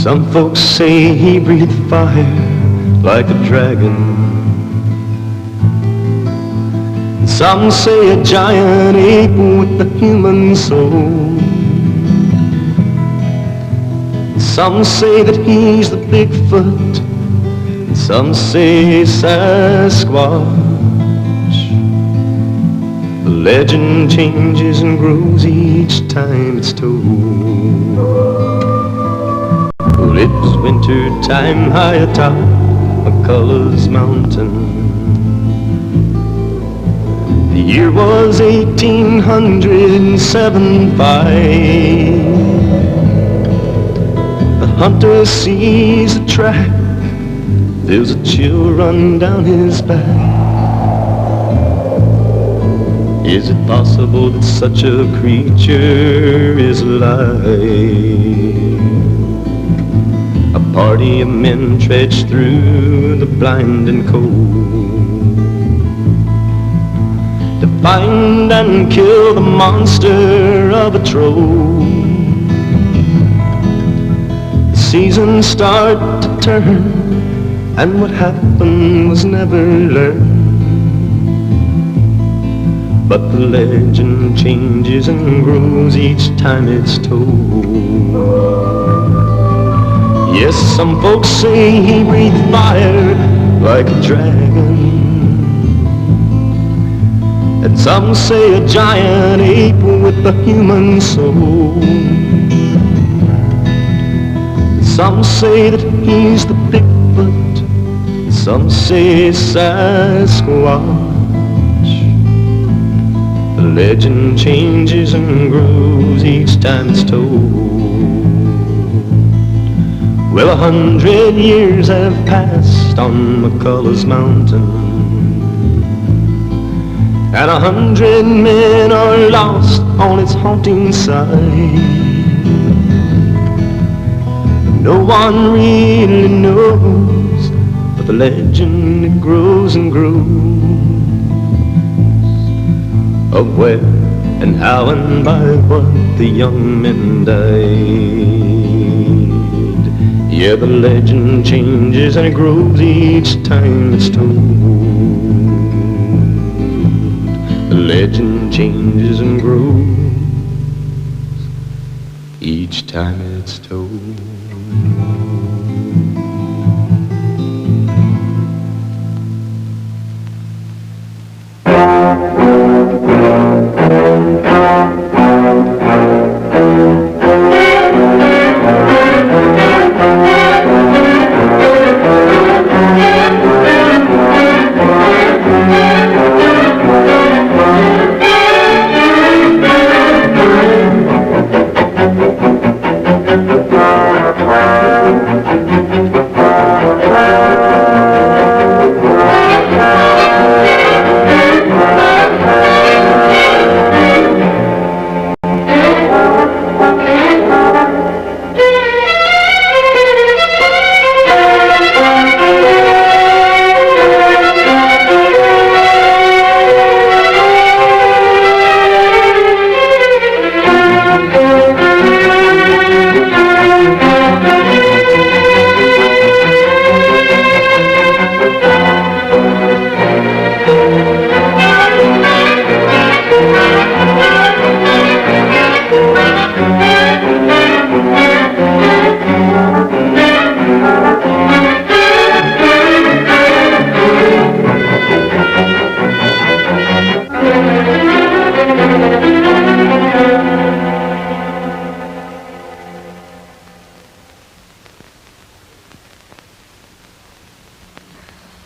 Some folks say he breathed fire like a dragon. Some say a giant ape with a human soul. Some say that he's the Bigfoot. Some say Sasquatch. The legend changes and grows each time it's told. Well, it was winter time high atop McCullough's mountain. The year was 1875. The hunter sees a track, feels a chill run down his back. Is it possible that such a creature is alive? A party of men trudged through the blinding cold to find and kill the monster of a troll. The seasons start to turn, and what happened was never learned. But the legend changes and grows each time it's told. Yes, some folks say he breathed fire like a dragon, and some say a giant ape with a human soul. Some say that he's the Bigfoot, some say Sasquatch. The legend changes and grows each time it's told. Well, 100 years have passed on McCullough's mountain, and 100 men are lost on its haunting side. No one really knows, but the legend it grows and grows, of where and how and by what the young men died. Yeah, the legend changes and it grows each time it's told. The legend changes and grows each time it's told.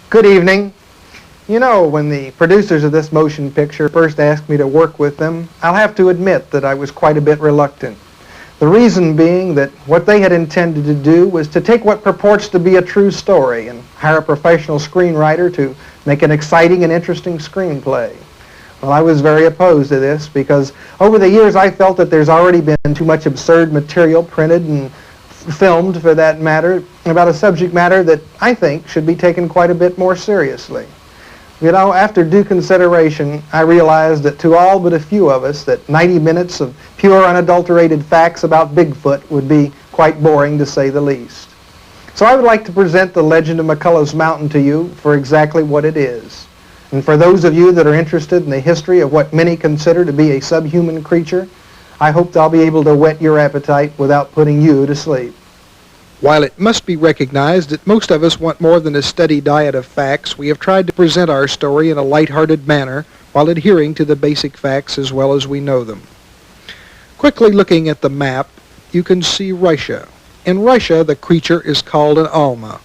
Good evening. You know, when the producers of this motion picture first asked me to work with them, I'll have to admit that I was quite a bit reluctant. The reason being that what they had intended to do was to take what purports to be a true story and hire a professional screenwriter to make an exciting and interesting screenplay. Well, I was very opposed to this because over the years I felt that there's already been too much absurd material printed and filmed, for that matter, about a subject matter that I think should be taken quite a bit more seriously. You know, after due consideration, I realized that to all but a few of us that 90 minutes of pure unadulterated facts about Bigfoot would be quite boring to say the least. So I would like to present the legend of McCullough's Mountain to you for exactly what it is. And for those of you that are interested in the history of what many consider to be a subhuman creature, I hope I'll be able to whet your appetite without putting you to sleep. While it must be recognized that most of us want more than a steady diet of facts, we have tried to present our story in a light-hearted manner while adhering to the basic facts as well as we know them. Quickly looking at the map, you can see Russia. In Russia, the creature is called an Alma.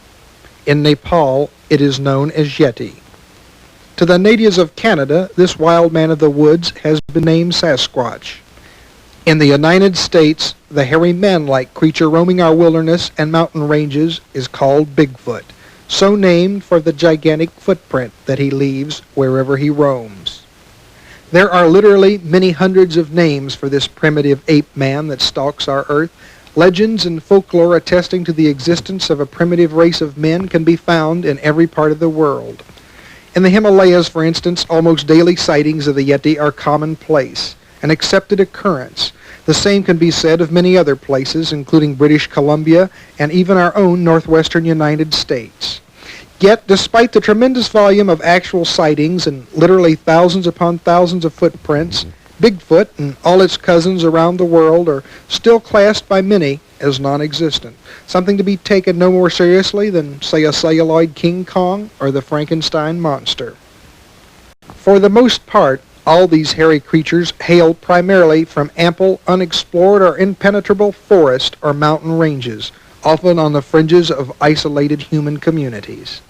In Nepal, it is known as Yeti. To the natives of Canada, this wild man of the woods has been named Sasquatch. In the United States, the hairy man-like creature roaming our wilderness and mountain ranges is called Bigfoot, so named for the gigantic footprint that he leaves wherever he roams. There are literally many hundreds of names for this primitive ape man that stalks our earth. Legends and folklore attesting to the existence of a primitive race of men can be found in every part of the world. In the Himalayas, for instance, almost daily sightings of the Yeti are commonplace, an accepted occurrence. The same can be said of many other places, including British Columbia and even our own northwestern United States. Yet, despite the tremendous volume of actual sightings and literally thousands upon thousands of footprints, Bigfoot and all its cousins around the world are still classed by many as non-existent, something to be taken no more seriously than, say, a celluloid King Kong or the Frankenstein monster. For the most part, all these hairy creatures hail primarily from ample, unexplored, or impenetrable forest or mountain ranges, often on the fringes of isolated human communities.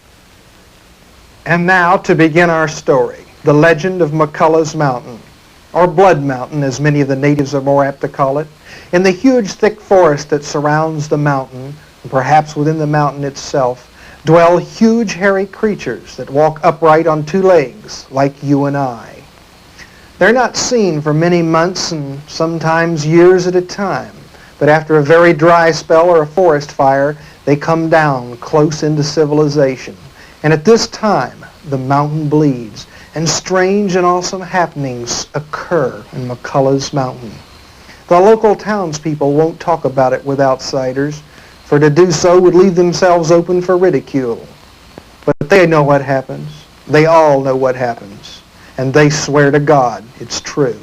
And now to begin our story, the legend of McCullough's Mountain, or Blood Mountain as many of the natives are more apt to call it. In the huge thick forest that surrounds the mountain, and perhaps within the mountain itself, dwell huge hairy creatures that walk upright on two legs like you and I. They're not seen for many months and sometimes years at a time, but after a very dry spell or a forest fire, they come down close into civilization. And at this time, the mountain bleeds, and strange and awesome happenings occur in McCullough's Mountain. The local townspeople won't talk about it with outsiders, for to do so would leave themselves open for ridicule. But they know what happens. They all know what happens. And they swear to God it's true.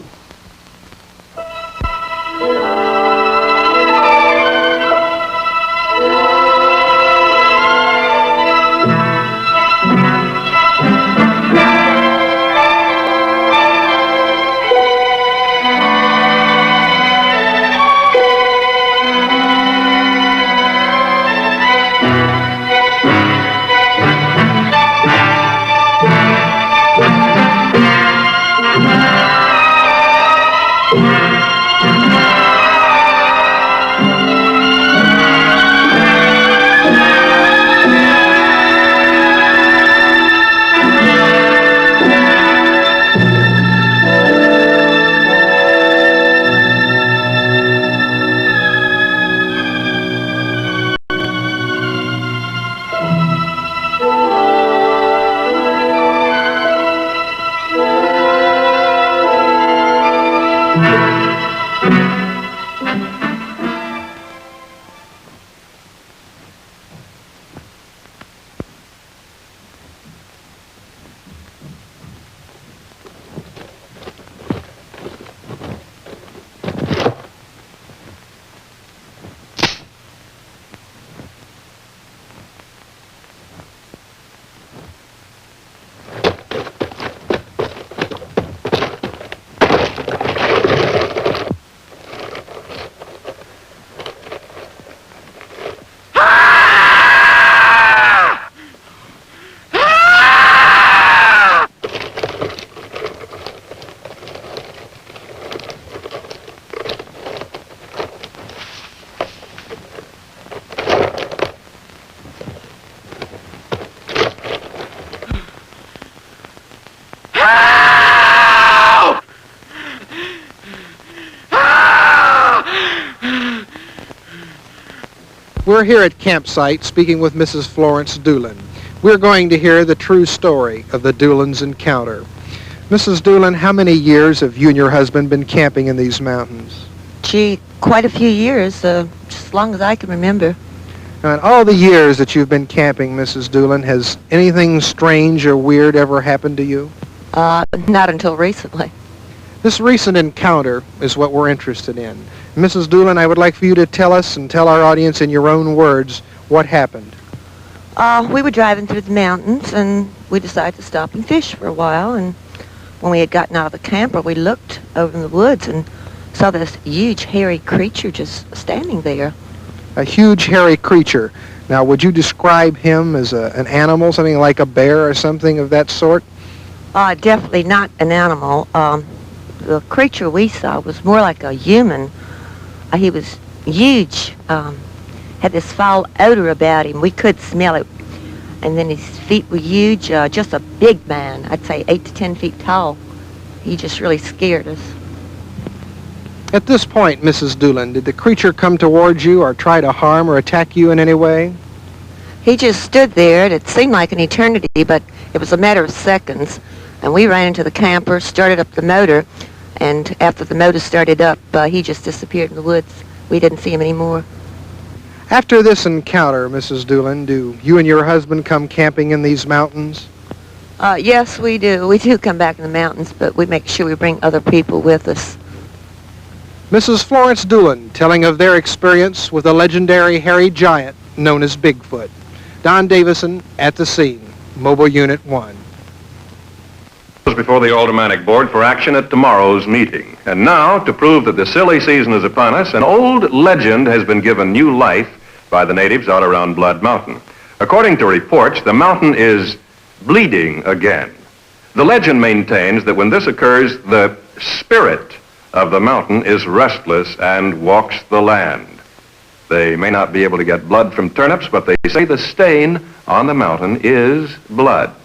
We're here at campsite speaking with Mrs. Florence Doolin. We're going to hear the true story of the Doolin's encounter. Mrs. Doolin, how many years have you and your husband been camping in these mountains? Gee, quite a few years, just as long as I can remember. Now, in all the years that you've been camping, Mrs. Doolin, has anything strange or weird ever happened to you? Not until recently. This recent encounter is what we're interested in. Mrs. Doolin, I would like for you to tell us and tell our audience in your own words what happened. We were driving through the mountains, and we decided to stop and fish for a while. And when we had gotten out of the camper, we looked over in the woods and saw this huge, hairy creature just standing there. A huge, hairy creature. Now, would you describe him as an animal, something like a bear or something of that sort? Definitely not an animal. The creature we saw was more like a human. He was huge, had this foul odor about him. We could smell it. And then his feet were huge, just a big man. I'd say 8 to 10 feet tall. He just really scared us. At this point, Mrs. Doolin, did the creature come towards you or try to harm or attack you in any way? He just stood there, and it seemed like an eternity, but it was a matter of seconds. And we ran into the camper, started up the motor, and after the motor started up, he just disappeared in the woods. We didn't see him anymore. After this encounter, Mrs. Doolin, do you and your husband come camping in these mountains? Yes, we do. We do come back in the mountains, but we make sure we bring other people with us. Mrs. Florence Doolin telling of their experience with a legendary hairy giant known as Bigfoot. Donn Davison at the scene, Mobile Unit 1. Before the Aldermanic Board for action at tomorrow's meeting. And now, to prove that the silly season is upon us, an old legend has been given new life by the natives out around Blood Mountain. According to reports, the mountain is bleeding again. The legend maintains that when this occurs, the spirit of the mountain is restless and walks the land. They may not be able to get blood from turnips, but they say the stain on the mountain is blood.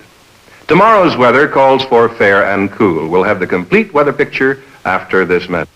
Tomorrow's weather calls for fair and cool. We'll have the complete weather picture after this message.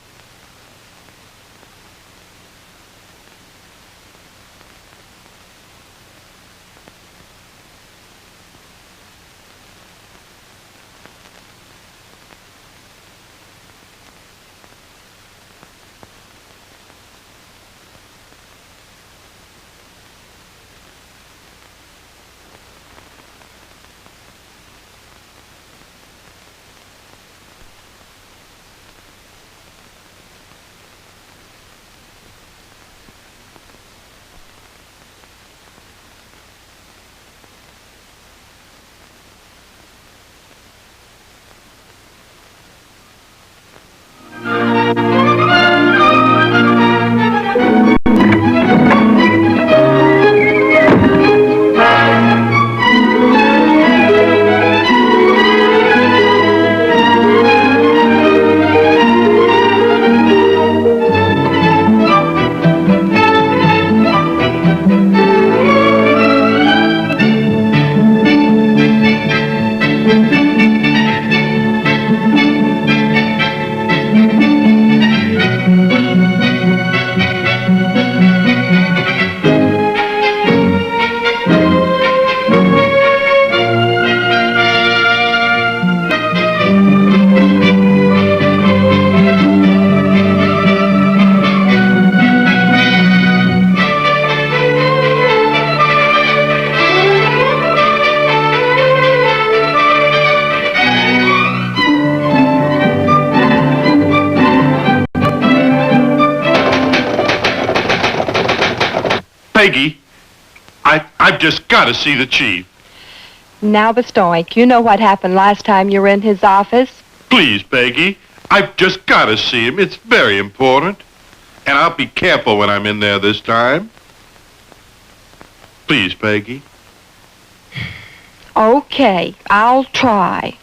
Peggy, I've just got to see the chief. Now, Bestoink, you know what happened last time you were in his office? Please, Peggy, I've just got to see him. It's very important. And I'll be careful when I'm in there this time. Please, Peggy. Okay, I'll try.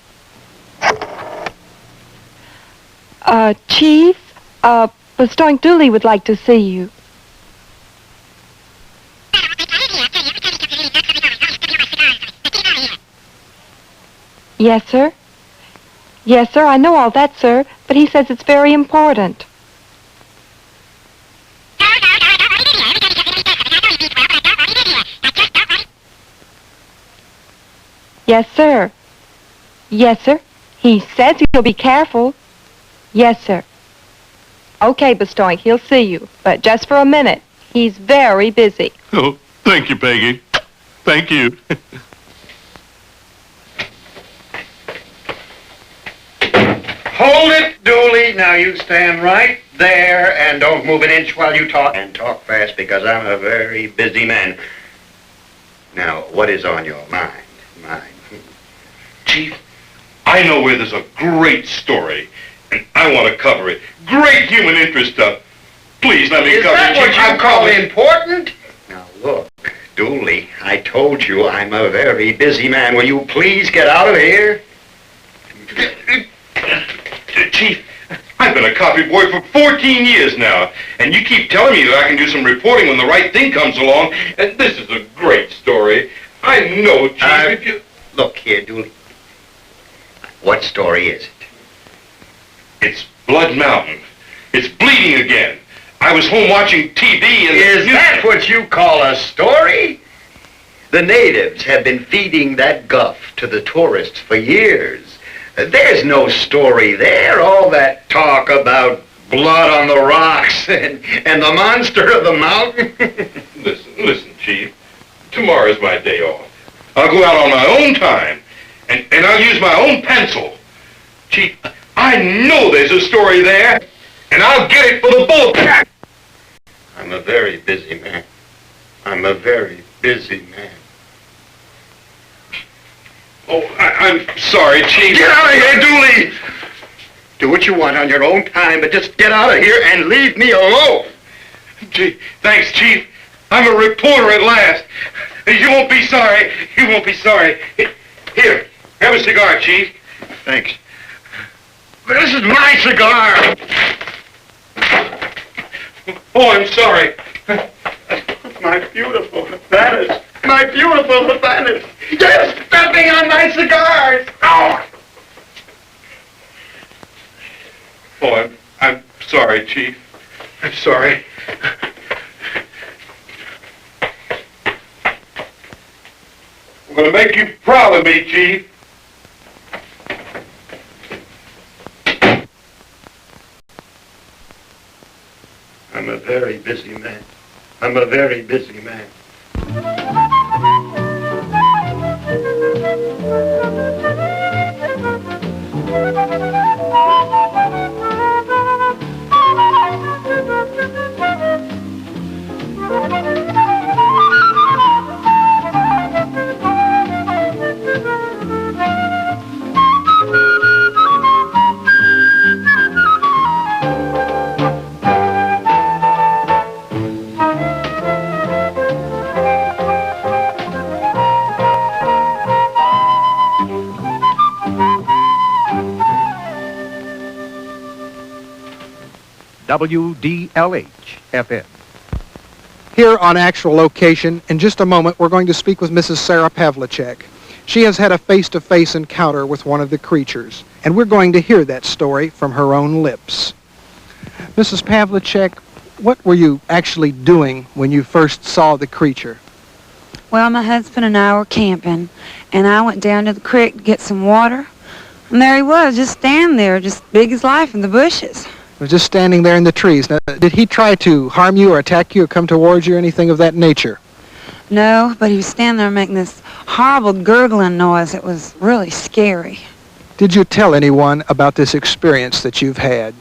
Chief, Bestoink Dooley would like to see you. Yes, sir. Yes, sir, I know all that, sir, but he says it's very important. Yes, sir. Yes, sir. He says he'll be careful. Yes, sir. Okay, Bestoink, he'll see you, but just for a minute. He's very busy. Oh, thank you, Peggy. Thank you. Hold it, Dooley. Now you stand right there and don't move an inch while you talk. And talk fast because I'm a very busy man. Now, what is on your mind? Chief, I know where there's a great story, and I want to cover it. Great human interest stuff. Please let me cover it. Is that what you call important? Now, look, Dooley, I told you I'm a very busy man. Will you please get out of here? Chief, I've been a copy boy for 14 years now, and you keep telling me that I can do some reporting when the right thing comes along, and this is a great story. I know, Chief, if you... Look here, Dooley. What story is it? It's Blood Mountain. It's bleeding again. I was home watching TV and... Is that what you call a story? The natives have been feeding that guff to the tourists for years. There's no story there. All that talk about blood on the rocks and the monster of the mountain. Listen, Chief. Tomorrow's my day off. I'll go out on my own time, and I'll use my own pencil. Chief, I know there's a story there, and I'll get it for the bullcat. I'm a very busy man. I'm a very busy man. Oh, I'm sorry, Chief. Get out of here, Dooley! Do what you want on your own time, but just get out of here and leave me alone. Gee, thanks, Chief. I'm a reporter at last. You won't be sorry. You won't be sorry. Here, have a cigar, Chief. Thanks. This is my cigar! Oh, I'm sorry. My beautiful Havana. My beautiful Havana. You're stepping on my cigars! Oh! Oh, I'm sorry, Chief. I'm sorry. I'm gonna make you proud of me, Chief. I'm a very busy man. I'm a very busy man. WDLH-FM. Here on actual location, in just a moment, we're going to speak with Mrs. Sarah Pavlicek. She has had a face-to-face encounter with one of the creatures, and we're going to hear that story from her own lips. Mrs. Pavlicek, what were you actually doing when you first saw the creature? Well, my husband and I were camping, and I went down to the creek to get some water, and there he was, just standing there, just big as life in the bushes. He was just standing there in the trees. Now, did he try to harm you or attack you or come towards you or anything of that nature? No, but he was standing there making this horrible gurgling noise. It was really scary. Did you tell anyone about this experience that you've had?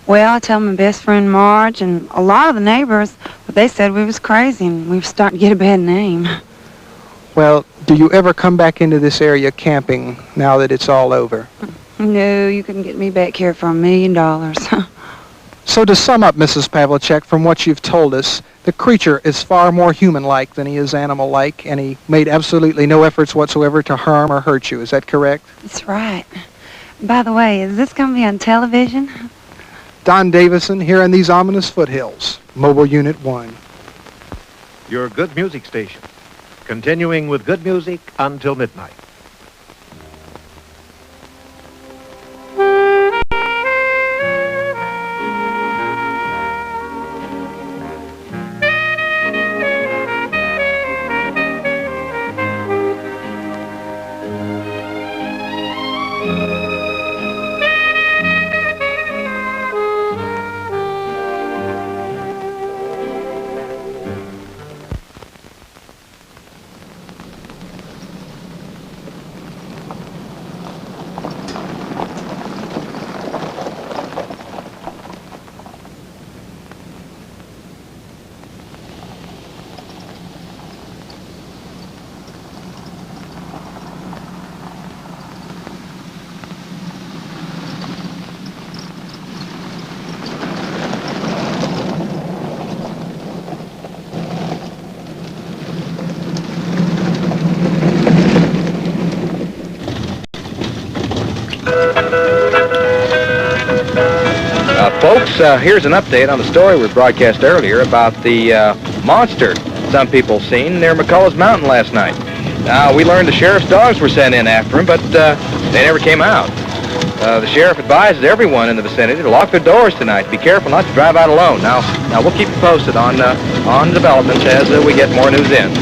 Well, I told my best friend Marge and a lot of the neighbors, but they said we was crazy and we were starting to get a bad name. Well, do you ever come back into this area camping now that it's all over? No, you couldn't get me back here for $1 million. So to sum up, Mrs. Pavlicek, from what you've told us, the creature is far more human-like than he is animal-like, and he made absolutely no efforts whatsoever to harm or hurt you. Is that correct? That's right. By the way, is this going to be on television? Donn Davison here in these ominous foothills. Mobile Unit 1. Your good music station. Continuing with good music until midnight. here's an update on the story we broadcast earlier about the monster some people seen near McCullough's Mountain last night. We learned the sheriff's dogs were sent in after him, but they never came out. The sheriff advises everyone in the vicinity to lock their doors tonight. Be careful not to drive out alone. Now we'll keep you posted on developments as we get more news in.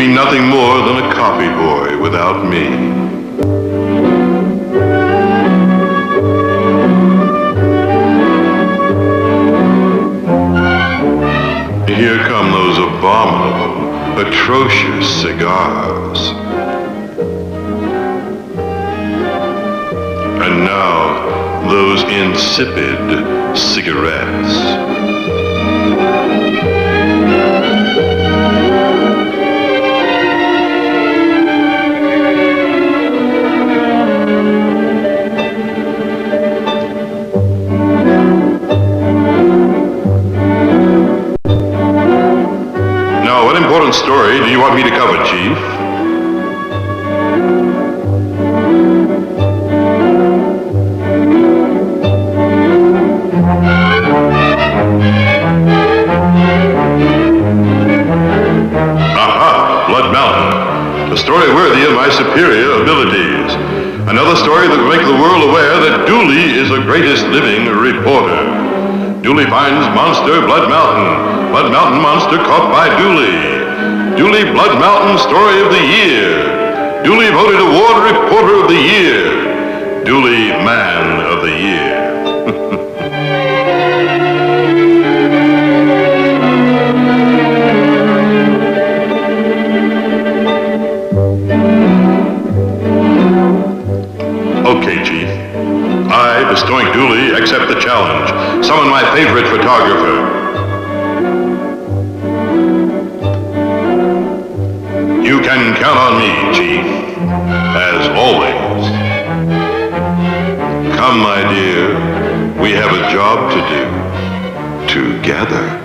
Nothing more than a copy boy without me. Here come those abominable, atrocious cigars. And now, those insipid cigarettes. What story do you want me to cover, Chief? Aha! Blood Mountain. A story worthy of my superior abilities. Another story that will make the world aware that Dooley is the greatest living reporter. Dooley finds monster Blood Mountain. Blood Mountain monster caught by Dooley. Dooley Blood Mountain Story of the Year. Dooley voted Award Reporter of the Year. Dooley Man of the Year. Okay, Chief. I, bestowing Dooley, accept the challenge. Summon my favorite photographer. You can count on me, Chief, as always. Come, my dear, we have a job to do, together.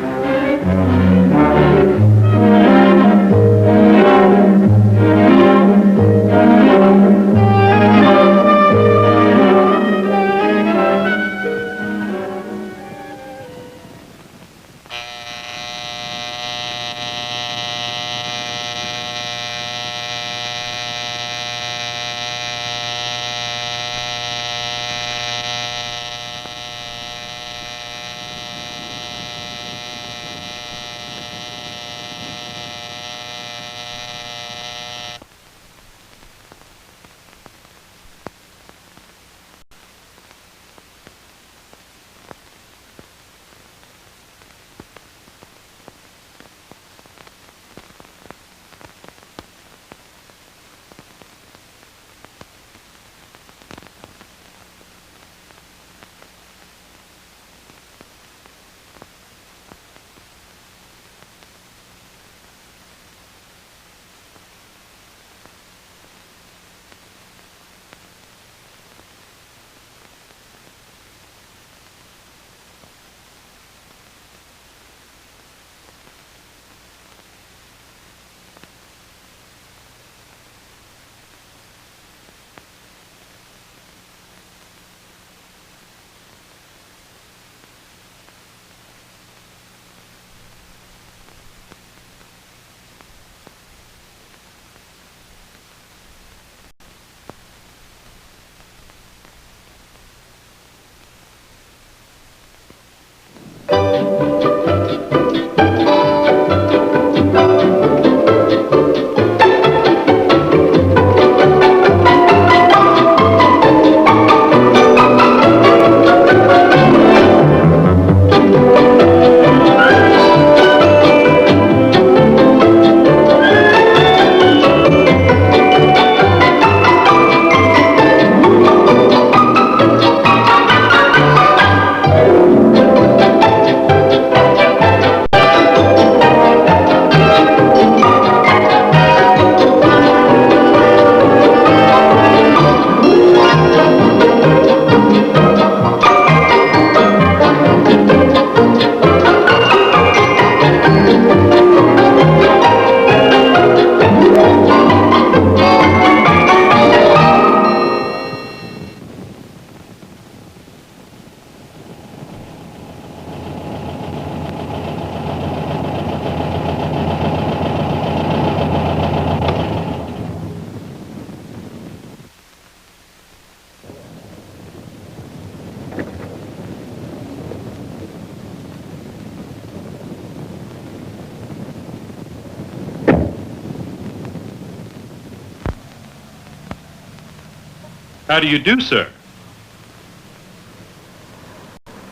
How do you do, sir?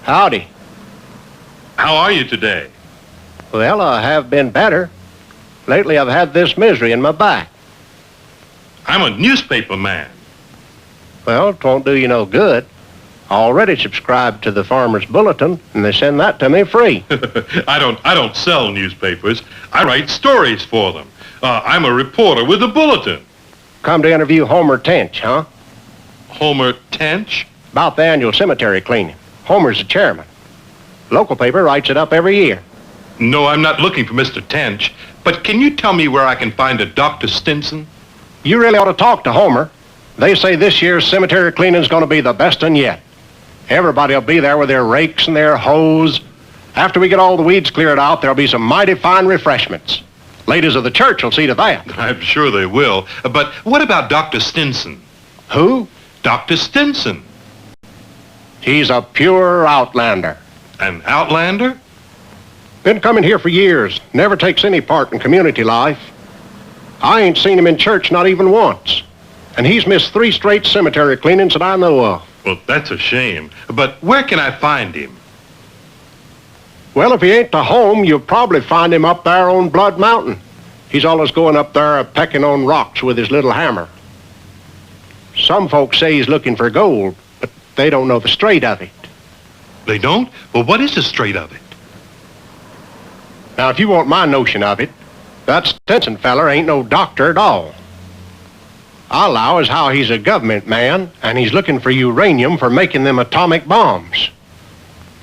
Howdy. How are you today? Well, I have been better. Lately, I've had this misery in my back. I'm a newspaper man. Well, it won't do you no good. I already subscribed to the Farmer's Bulletin, and they send that to me free. I don't sell newspapers. I write stories for them. I'm a reporter with the Bulletin. Come to interview Homer Tench, huh? Homer Tench? About the annual cemetery cleaning. Homer's the chairman. Local paper writes it up every year. No, I'm not looking for Mr. Tench. But can you tell me where I can find a Dr. Stinson? You really ought to talk to Homer. They say this year's cemetery cleaning's going to be the best one yet. Everybody will be there with their rakes and their hose. After we get all the weeds cleared out, there'll be some mighty fine refreshments. Ladies of the church will see to that. I'm sure they will. But what about Dr. Stinson? Who? Dr. Stinson. He's a pure outlander. An outlander? Been coming here for years. Never takes any part in community life. I ain't seen him in church not even once. And he's missed 3 straight cemetery cleanings that I know of. Well, that's a shame. But where can I find him? Well, if he ain't to home, you'll probably find him up there on Blood Mountain. He's always going up there pecking on rocks with his little hammer. Some folks say he's looking for gold, but they don't know the straight of it. They don't? Well, what is the straight of it? Now, if you want my notion of it, that Stinson feller ain't no doctor at all. I allow as how he's a government man, and he's looking for uranium for making them atomic bombs.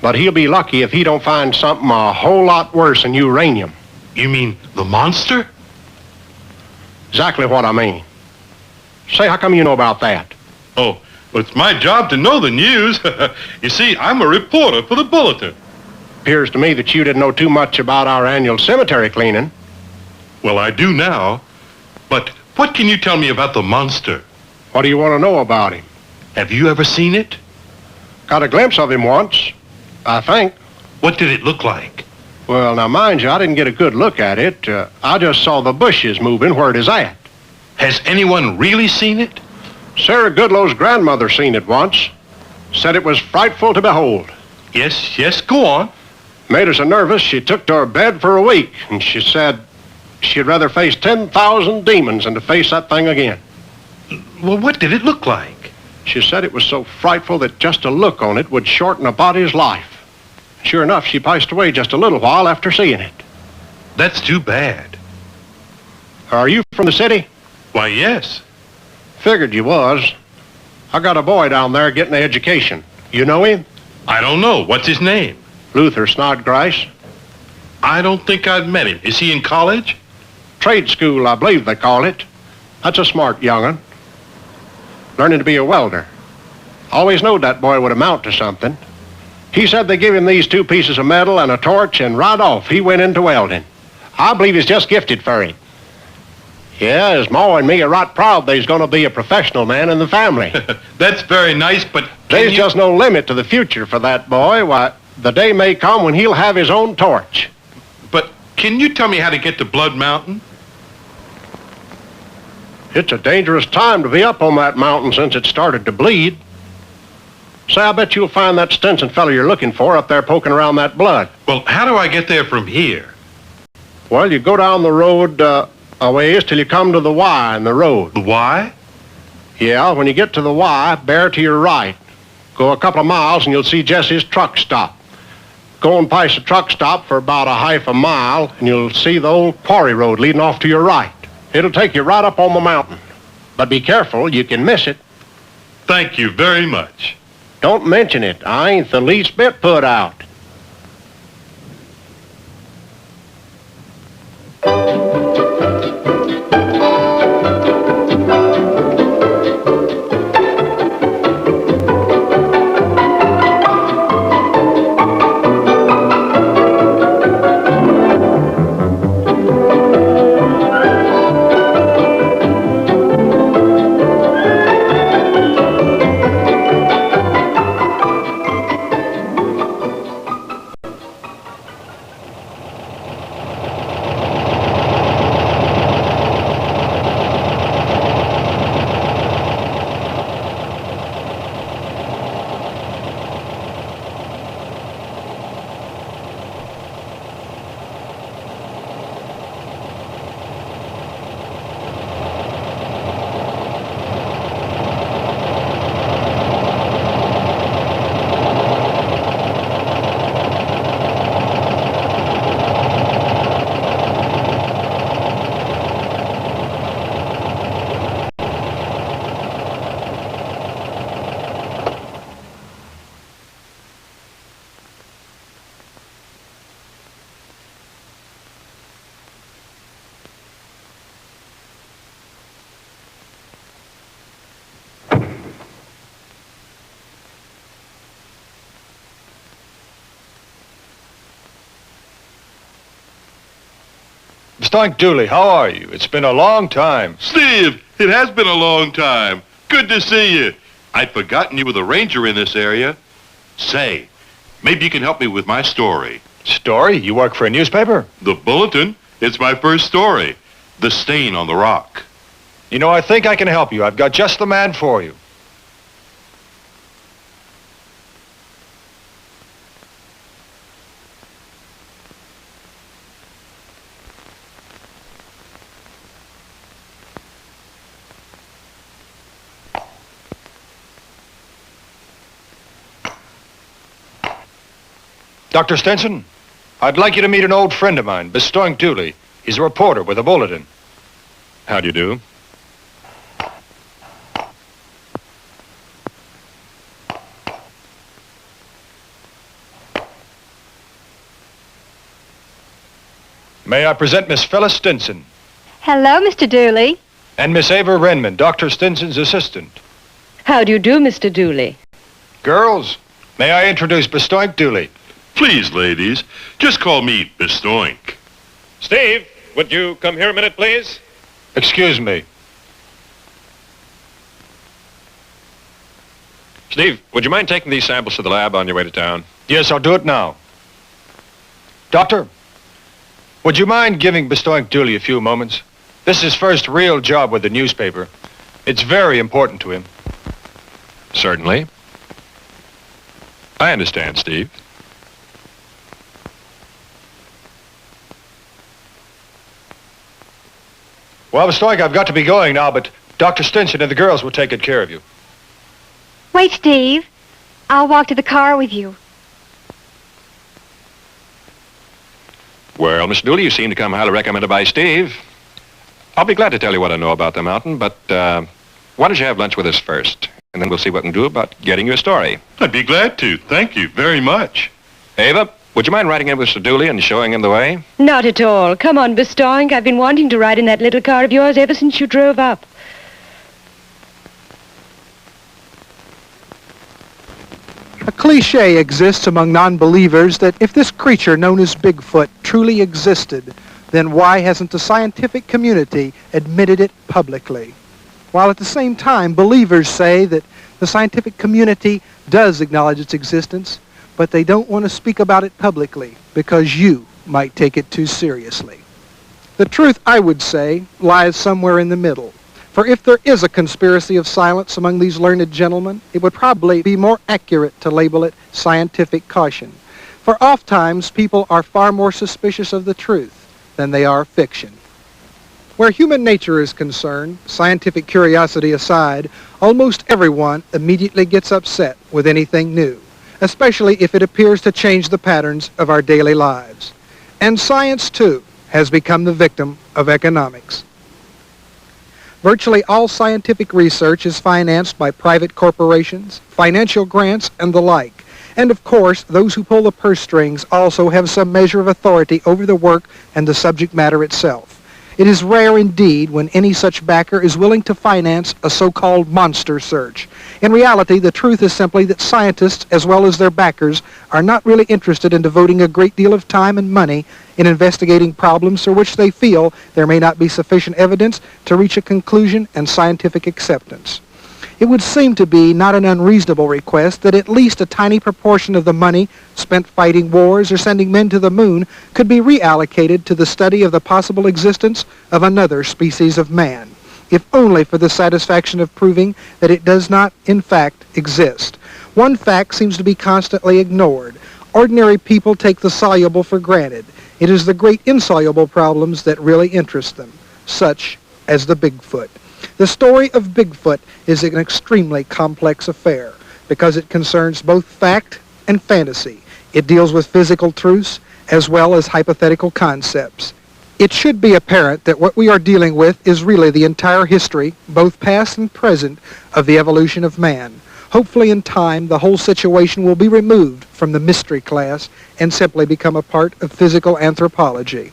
But he'll be lucky if he don't find something a whole lot worse than uranium. You mean the monster? Exactly what I mean. Say, how come you know about that? Oh, well, it's my job to know the news. You see, I'm a reporter for the Bulletin. Appears to me that you didn't know too much about our annual cemetery cleaning. Well, I do now. But what can you tell me about the monster? What do you want to know about him? Have you ever seen it? Got a glimpse of him once, I think. What did it look like? Well, now, mind you, I didn't get a good look at it. I just saw the bushes moving where it is at. Has anyone really seen it? Sarah Goodlow's grandmother seen it once. Said it was frightful to behold. Yes, go on. Made her so nervous she took to her bed for a week, and she said she'd rather face 10,000 demons than to face that thing again. Well, what did it look like? She said it was so frightful that just a look on it would shorten a body's life. Sure enough, she passed away just a little while after seeing it. That's too bad. Are you from the city? Why, yes. Figured you was. I got a boy down there getting an education. You know him? I don't know. What's his name? Luther Snodgrass. I don't think I've met him. Is he in college? Trade school, I believe they call it. That's a smart young'un. Learning to be a welder. Always knowed that boy would amount to something. He said they gave him these 2 pieces of metal and a torch, and right off he went into welding. I believe he's just gifted for it. Yeah, his ma and me are right proud that he's going to be a professional man in the family. That's very nice, but there's just no limit to the future for that boy. Why, the day may come when he'll have his own torch. But can you tell me how to get to Blood Mountain? It's a dangerous time to be up on that mountain since it started to bleed. Say, I bet you'll find that Stinson fella you're looking for up there poking around that blood. Well, how do I get there from here? Well, you go down the road a ways till you come to the Y in the road. The Y? Yeah, when you get to the Y, bear to your right. Go a couple of miles and you'll see Jesse's truck stop. Go and past the truck stop for about a half a mile and you'll see the old quarry road leading off to your right. It'll take you right up on the mountain. But be careful, you can miss it. Thank you very much. Don't mention it. I ain't the least bit put out. Mr. Dooley, how are you? It's been a long time. Steve, it has been a long time. Good to see you. I'd forgotten you were the ranger in this area. Say, maybe you can help me with my story. Story? You work for a newspaper? The Bulletin. It's my first story. The Stain on the Rock. You know, I think I can help you. I've got just the man for you. Dr. Stinson, I'd like you to meet an old friend of mine, Mr. Dooley. He's a reporter with the Bulletin. How do you do? May I present Miss Phyllis Stinson Hello, Mr. Dooley. and Miss Ava Renman, Dr. Stinson's assistant. How do you do, Mr. Dooley? Girls, may I introduce Mr. Dooley? Please, ladies, just call me Bistoink. Steve, would you come here a minute, please? Excuse me. Steve, would you mind taking these samples to the lab on your way to town? Yes, I'll do it now. Doctor, would you mind giving Mr. Dooley a few moments? This is his first real job with the newspaper. It's very important to him. Certainly. I understand, Steve. Well, Mr. I've got to be going now, but Dr. Stinson and the girls will take good care of you. Wait, Steve. I'll walk to the car with you. Well, Mr. Dooley, you seem to come highly recommended by Steve. I'll be glad to tell you what I know about the mountain, but why don't you have lunch with us first? And then we'll see what we can do about getting you a story. I'd be glad to. Thank you very much. Ava, would you mind riding in with Mr. Dooley and showing him the way? Not at all. Come on, Bistoink. I've been wanting to ride in that little car of yours ever since you drove up. A cliche exists among non-believers that if this creature known as Bigfoot truly existed, then why hasn't the scientific community admitted it publicly? While at the same time, believers say that the scientific community does acknowledge its existence, but they don't want to speak about it publicly because you might take it too seriously. The truth, I would say, lies somewhere in the middle. For if there is a conspiracy of silence among these learned gentlemen, it would probably be more accurate to label it scientific caution. For oftentimes, people are far more suspicious of the truth than they are fiction. Where human nature is concerned, scientific curiosity aside, almost everyone immediately gets upset with anything new, especially if it appears to change the patterns of our daily lives. And science, too, has become the victim of economics. Virtually all scientific research is financed by private corporations, financial grants, and the like. And of course, those who pull the purse strings also have some measure of authority over the work and the subject matter itself. It is rare indeed when any such backer is willing to finance a so-called monster search. In reality, the truth is simply that scientists, as well as their backers, are not really interested in devoting a great deal of time and money in investigating problems for which they feel there may not be sufficient evidence to reach a conclusion and scientific acceptance. It would seem to be not an unreasonable request that at least a tiny proportion of the money spent fighting wars or sending men to the moon could be reallocated to the study of the possible existence of another species of man, if only for the satisfaction of proving that it does not, in fact, exist. One fact seems to be constantly ignored. Ordinary people take the soluble for granted. It is the great insoluble problems that really interest them, such as the Bigfoot. The story of Bigfoot is an extremely complex affair because it concerns both fact and fantasy. It deals with physical truths as well as hypothetical concepts. It should be apparent that what we are dealing with is really the entire history, both past and present, of the evolution of man. Hopefully in time, the whole situation will be removed from the mystery class and simply become a part of physical anthropology.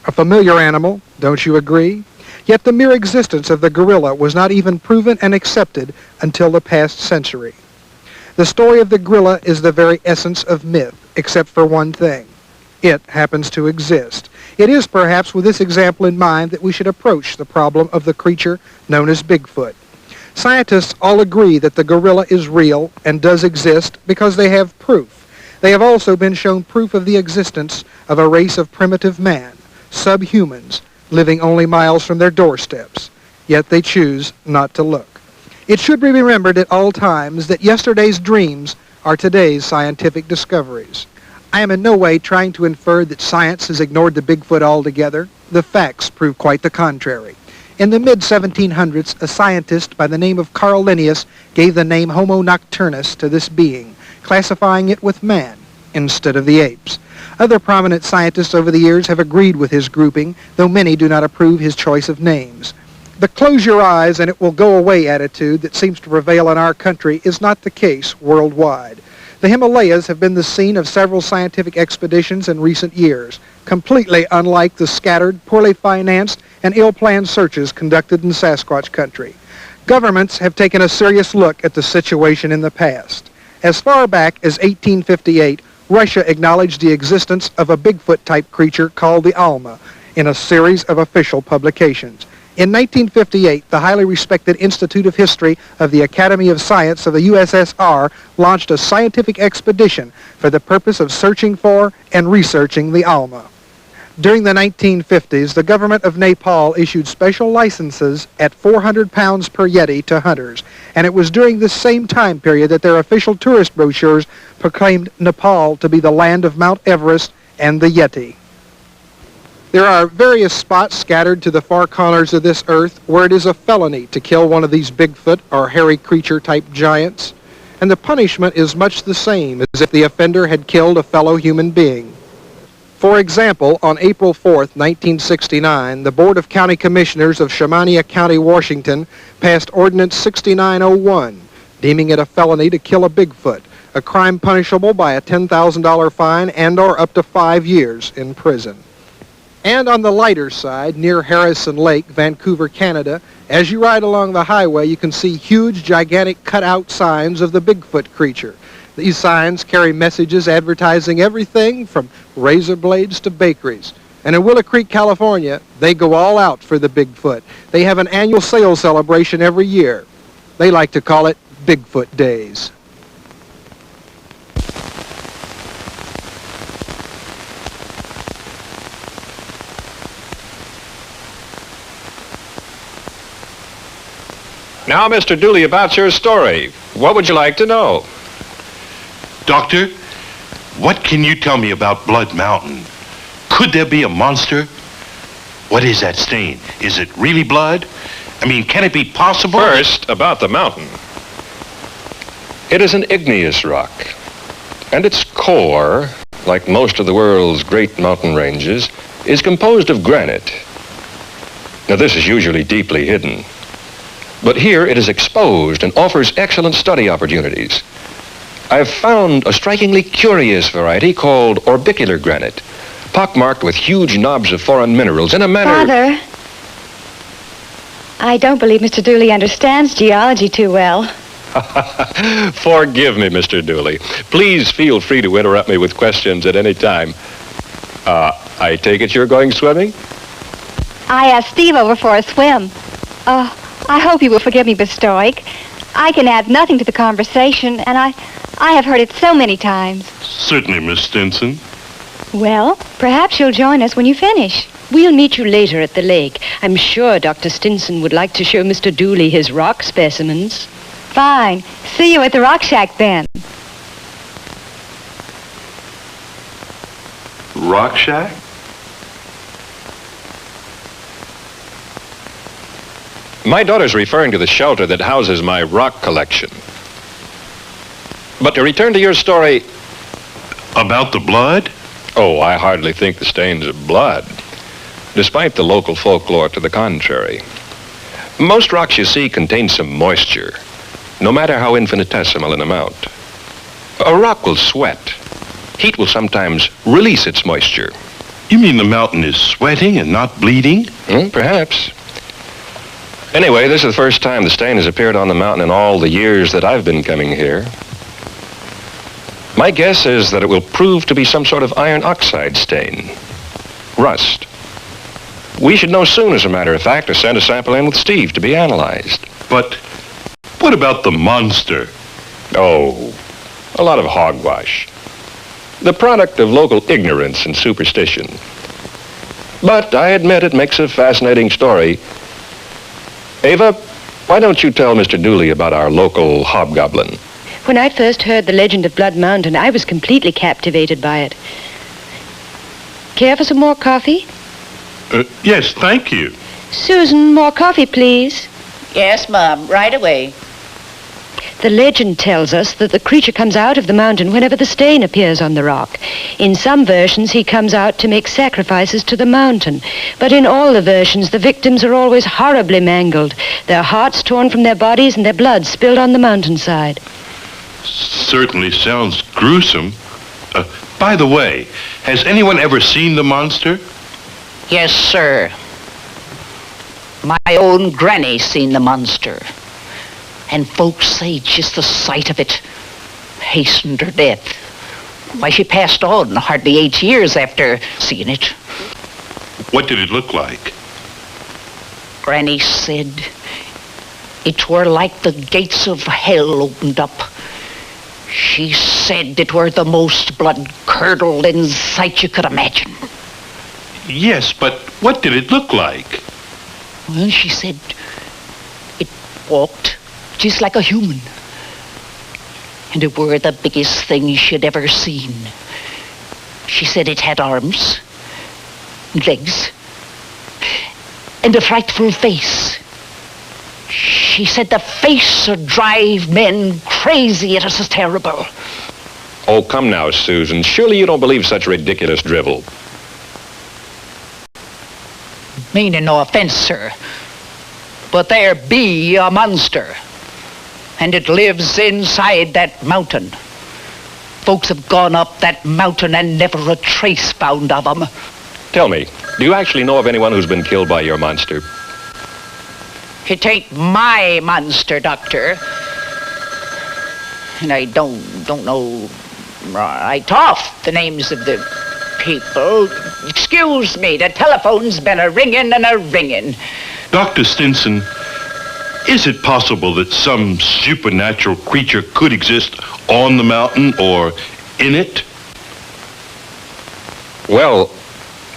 A familiar animal, don't you agree? Yet the mere existence of the gorilla was not even proven and accepted until the past century. The story of the gorilla is the very essence of myth, except for one thing. It happens to exist. It is perhaps with this example in mind that we should approach the problem of the creature known as Bigfoot. Scientists all agree that the gorilla is real and does exist because they have proof. They have also been shown proof of the existence of a race of primitive man, subhumans, living only miles from their doorsteps, yet they choose not to look. It should be remembered at all times that yesterday's dreams are today's scientific discoveries. I am in no way trying to infer that science has ignored the Bigfoot altogether. The facts prove quite the contrary. In the mid-1700s, a scientist by the name of Carl Linnaeus gave the name Homo nocturnus to this being, classifying it with man instead of the apes. Other prominent scientists over the years have agreed with his grouping, though many do not approve his choice of names. The close your eyes and it will go away attitude that seems to prevail in our country is not the case worldwide. The Himalayas have been the scene of several scientific expeditions in recent years, completely unlike the scattered, poorly financed, and ill-planned searches conducted in Sasquatch country. Governments have taken a serious look at the situation in the past. As far back as 1858, Russia acknowledged the existence of a Bigfoot-type creature called the Alma in a series of official publications. In 1958, the highly respected Institute of History of the Academy of Science of the USSR launched a scientific expedition for the purpose of searching for and researching the Alma. During the 1950s, the government of Nepal issued special licenses at 400 pounds per Yeti to hunters, and it was during this same time period that their official tourist brochures proclaimed Nepal to be the land of Mount Everest and the Yeti. There are various spots scattered to the far corners of this earth where it is a felony to kill one of these Bigfoot or hairy creature-type giants, and the punishment is much the same as if the offender had killed a fellow human being. For example, on April 4th, 1969, the Board of County Commissioners of Shamantia County, Washington, passed Ordinance 6901, deeming it a felony to kill a Bigfoot, a crime punishable by a $10,000 fine and/or up to 5 years in prison. And on the lighter side, near Harrison Lake, Vancouver, Canada, as you ride along the highway, you can see huge, gigantic cutout signs of the Bigfoot creature. These signs carry messages advertising everything from razor blades to bakeries. And in Willow Creek, California, they go all out for the Bigfoot. They have an annual sales celebration every year. They like to call it Bigfoot Days. Now, Mr. Dooley, about your story. What would you like to know? Doctor, what can you tell me about Blood Mountain? Could there be a monster? What is that stain? Is it really blood? I mean, can it be possible? First, about the mountain. It is an igneous rock, and its core, like most of the world's great mountain ranges, is composed of granite. Now, this is usually deeply hidden. But here it is exposed and offers excellent study opportunities. I've found a strikingly curious variety called orbicular granite, pockmarked with huge knobs of foreign minerals in a manner... Father, I don't believe Mr. Dooley understands geology too well. Forgive me, Mr. Dooley. Please feel free to interrupt me with questions at any time. I take it you're going swimming? I asked Steve over for a swim. I hope you will forgive me, Bestoic. I can add nothing to the conversation, and I have heard it so many times. Certainly, Miss Stinson. Well, perhaps you'll join us when you finish. We'll meet you later at the lake. I'm sure Dr. Stinson would like to show Mr. Dooley his rock specimens. Fine. See you at the Rock Shack then. Rock Shack? My daughter's referring to the shelter that houses my rock collection. But to return to your story... About the blood? Oh, I hardly think the stains of blood, despite the local folklore to the contrary. Most rocks you see contain some moisture, no matter how infinitesimal in amount. A rock will sweat. Heat will sometimes release its moisture. You mean the mountain is sweating and not bleeding? Perhaps. Anyway, this is the first time the stain has appeared on the mountain in all the years that I've been coming here. My guess is that it will prove to be some sort of iron oxide stain. Rust. We should know soon, as a matter of fact, to send a sample in with Steve to be analyzed. But what about the monster? Oh, a lot of hogwash. The product of local ignorance and superstition. But I admit it makes a fascinating story. Ava, why don't you tell Mr. Dooley about our local hobgoblin? When I first heard the legend of Blood Mountain, I was completely captivated by it. Care for some more coffee? Yes, thank you. Susan, more coffee, please. Yes, Mom, right away. The legend tells us that the creature comes out of the mountain whenever the stain appears on the rock. In some versions, he comes out to make sacrifices to the mountain. But in all the versions, the victims are always horribly mangled, their hearts torn from their bodies and their blood spilled on the mountainside. Certainly sounds gruesome. By the way, has anyone ever seen the monster? Yes, sir. My own granny seen the monster. And folks say just the sight of it hastened her death. Why, she passed on hardly 8 years after seeing it. What did it look like? Granny said it were like the gates of hell opened up. She said it were the most blood-curdling sight you could imagine. Yes, but what did it look like? Well, she said it walked just like a human. And it were the biggest thing she'd ever seen. She said it had arms, and legs, and a frightful face. She said the face would drive men crazy. It was so terrible. Oh, come now, Susan. Surely you don't believe such ridiculous drivel. Meaning no offense, sir, but there be a monster, and it lives inside that mountain. Folks have gone up that mountain and never a trace found of them. Tell me, do you actually know of anyone who's been killed by your monster? It ain't my monster, Doctor. And I don't know right off the names of the people. Excuse me, the telephone's been a-ringing and a-ringing. Dr. Stinson, is it possible that some supernatural creature could exist on the mountain or in it? Well,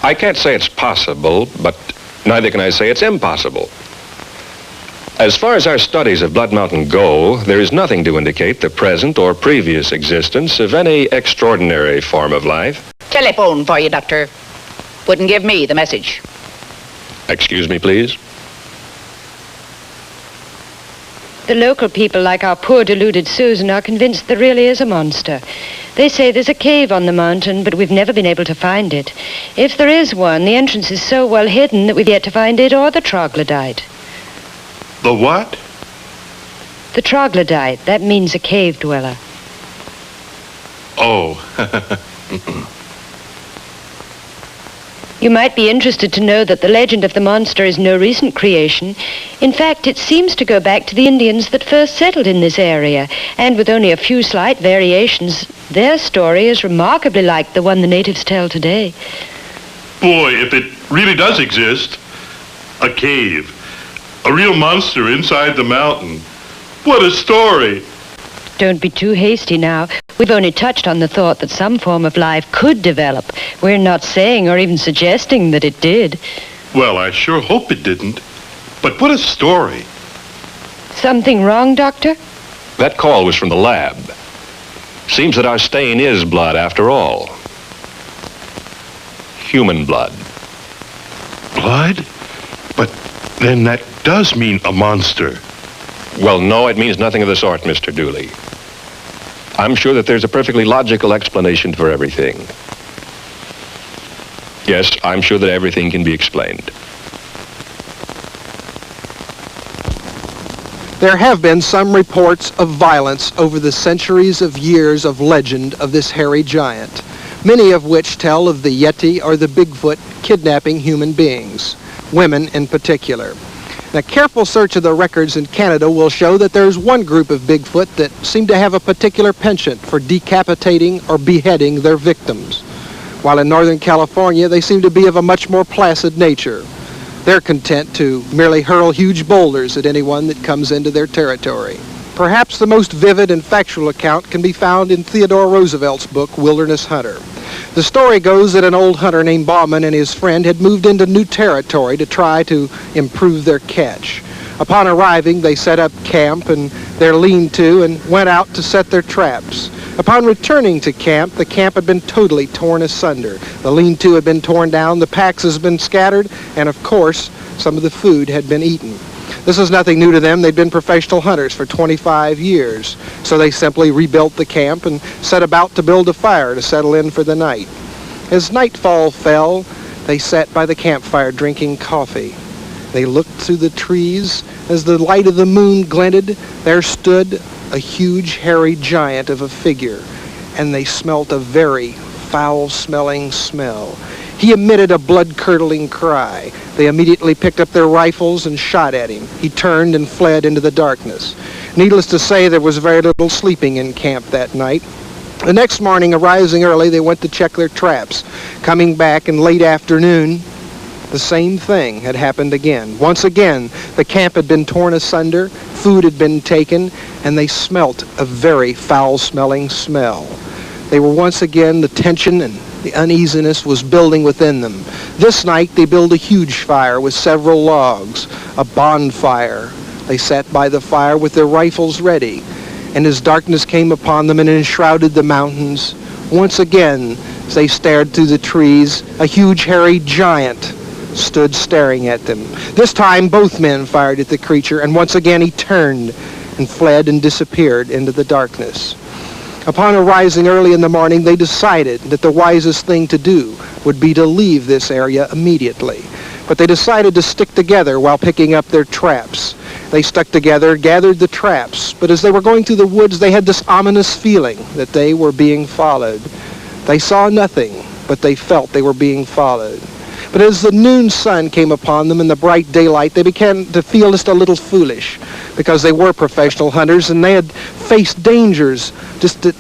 I can't say it's possible, but neither can I say it's impossible. As far as our studies of Blood Mountain go, there is nothing to indicate the present or previous existence of any extraordinary form of life. Telephone for you, Doctor. Wouldn't give me the message. Excuse me, please. The local people, like our poor deluded Susan, are convinced there really is a monster. They say there's a cave on the mountain, but we've never been able to find it. If there is one, the entrance is so well hidden that we've yet to find it or the troglodyte. The what? The troglodyte. That means a cave dweller. Oh. You might be interested to know that the legend of the monster is no recent creation. In fact, it seems to go back to the Indians that first settled in this area, and with only a few slight variations, their story is remarkably like the one the natives tell today. Boy, if it really does exist, a cave, a real monster inside the mountain. What a story! Don't be too hasty now. We've only touched on the thought that some form of life could develop. We're not saying or even suggesting that it did. Well, I sure hope it didn't. But what a story. Something wrong, Doctor? That call was from the lab. Seems that our stain is blood after all. Human blood. Blood? But then that does mean a monster. Well, no, it means nothing of the sort, Mr. Dooley. I'm sure that there's a perfectly logical explanation for everything. Yes, I'm sure that everything can be explained. There have been some reports of violence over the centuries of years of legend of this hairy giant, many of which tell of the Yeti or the Bigfoot kidnapping human beings, women in particular. A careful search of the records in Canada will show that there's one group of Bigfoot that seem to have a particular penchant for decapitating or beheading their victims. while in Northern California they seem to be of a much more placid nature. They're content to merely hurl huge boulders at anyone that comes into their territory. Perhaps the most vivid and factual account can be found in Theodore Roosevelt's book, Wilderness Hunter. The story goes that an old hunter named Bauman and his friend had moved into new territory to try to improve their catch. Upon arriving, they set up camp and their lean-to and went out to set their traps. Upon returning to camp, the camp had been totally torn asunder. The lean-to had been torn down, the packs had been scattered, and of course, some of the food had been eaten. This was nothing new to them. They'd been professional hunters for 25 years. So they simply rebuilt the camp and set about to build a fire to settle in for the night. As nightfall fell, they sat by the campfire drinking coffee. They looked through the trees. As the light of the moon glinted, there stood a huge, hairy giant of a figure, and they smelt a very foul-smelling smell. He emitted a blood-curdling cry. They immediately picked up their rifles and shot at him. He turned and fled into the darkness. Needless to say, there was very little sleeping in camp that night. The next morning, arising early, they went to check their traps. Coming back in late afternoon, the same thing had happened again. Once again, the camp had been torn asunder, food had been taken, and they smelt a very foul-smelling smell. They were once again, the tension and the uneasiness was building within them. This night, they built a huge fire with several logs, a bonfire. They sat by the fire with their rifles ready, and as darkness came upon them and enshrouded the mountains, once again, as they stared through the trees, a huge hairy giant stood staring at them. This time, both men fired at the creature, and once again he turned and fled and disappeared into the darkness. Upon arising early in the morning, they decided that the wisest thing to do would be to leave this area immediately. But they decided to stick together while picking up their traps. They stuck together, gathered the traps, but as they were going through the woods, they had this ominous feeling that they were being followed. They saw nothing, but they felt they were being followed. But as the noon sun came upon them in the bright daylight, they began to feel just a little foolish, because they were professional hunters and they had faced dangers just that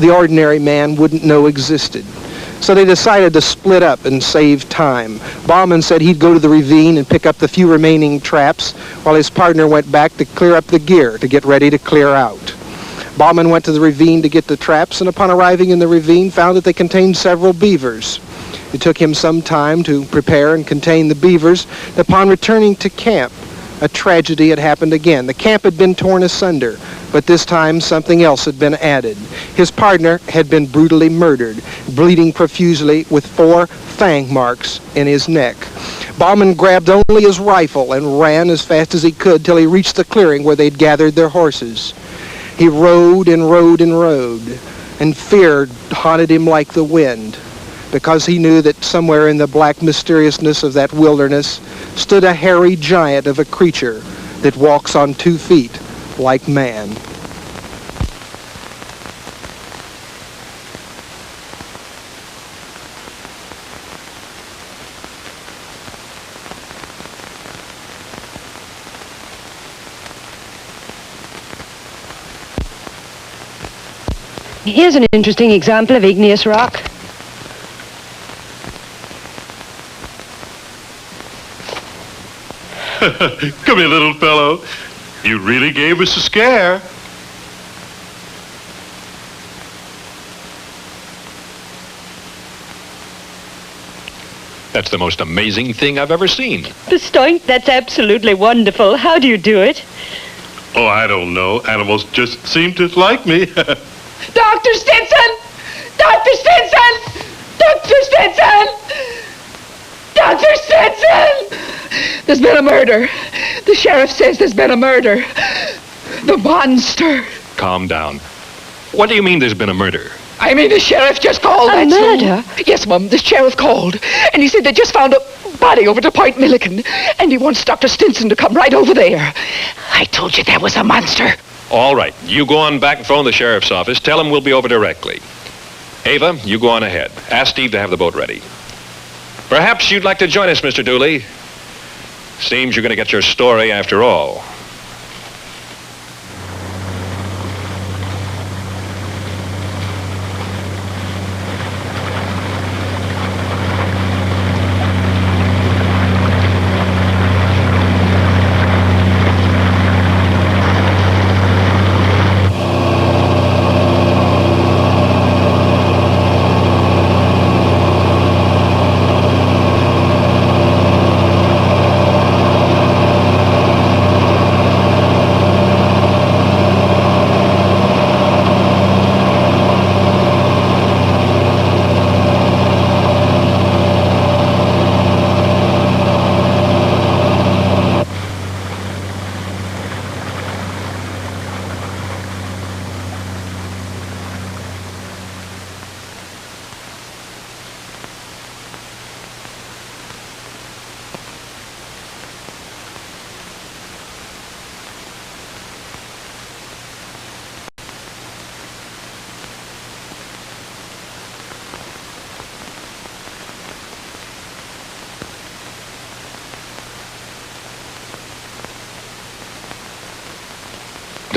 the ordinary man wouldn't know existed. So they decided to split up and save time. Bauman said he'd go to the ravine and pick up the few remaining traps, while his partner went back to clear up the gear to get ready to clear out. Bauman went to the ravine to get the traps, and upon arriving in the ravine, found that they contained several beavers. It took him some time to prepare and contain the beavers. Upon returning to camp, a tragedy had happened again. The camp had been torn asunder, but this time something else had been added. His partner had been brutally murdered, bleeding profusely with 4 fang marks in his neck. Bauman grabbed only his rifle and ran as fast as he could till he reached the clearing where they'd gathered their horses. He rode and rode and rode, and fear haunted him like the wind, because he knew that somewhere in the black mysteriousness of that wilderness stood a hairy giant of a creature that walks on 2 feet like man. Here's an interesting example of igneous rock. Come here, little fellow. You really gave us a scare. That's the most amazing thing I've ever seen. Bestoink, that's absolutely wonderful. How do you do it? Oh, I don't know. Animals just seem to like me. Dr. Stinson! Dr. Stinson! Dr. Stinson! Dr. Stinson! There's been a murder. The sheriff says there's been a murder. The monster. Calm down. What do you mean there's been a murder? I mean, the sheriff just called. A murder? Yes, Mum, the sheriff called. And he said they just found a body over to Point Milliken. And he wants Dr. Stinson to come right over there. I told you that was a monster. All right. You go on back and phone the sheriff's office. Tell him we'll be over directly. Ava, you go on ahead. Ask Steve to have the boat ready. Perhaps you'd like to join us, Mr. Dooley. Seems you're going to get your story after all.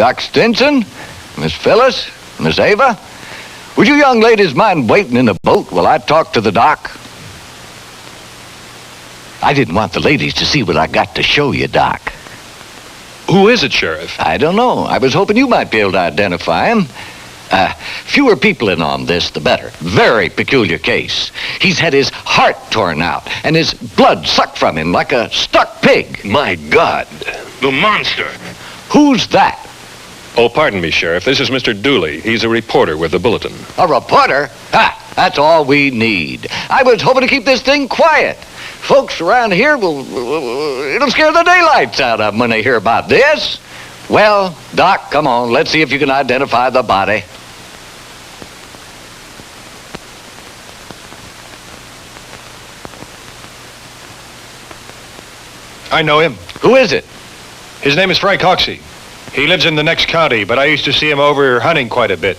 Doc Stinson, Miss Phyllis, Miss Ava, would you young ladies mind waiting in the boat while I talk to the doc? I didn't want the ladies to see what I got to show you, Doc. Who is it, Sheriff? I don't know. I was hoping you might be able to identify him. Fewer people in on this, the better. Very peculiar case. He's had his heart torn out and his blood sucked from him like a stuck pig. My God. The monster. Who's that? Oh, pardon me, Sheriff. This is Mr. Dooley. He's a reporter with the Bulletin. A reporter? Ha! That's all we need. I was hoping to keep this thing quiet. Folks around here it'll scare the daylights out of them when they hear about this. Well, Doc, come on. Let's see if you can identify the body. I know him. Who is it? His name is Frank Hoxie. He lives in the next county, but I used to see him over hunting quite a bit.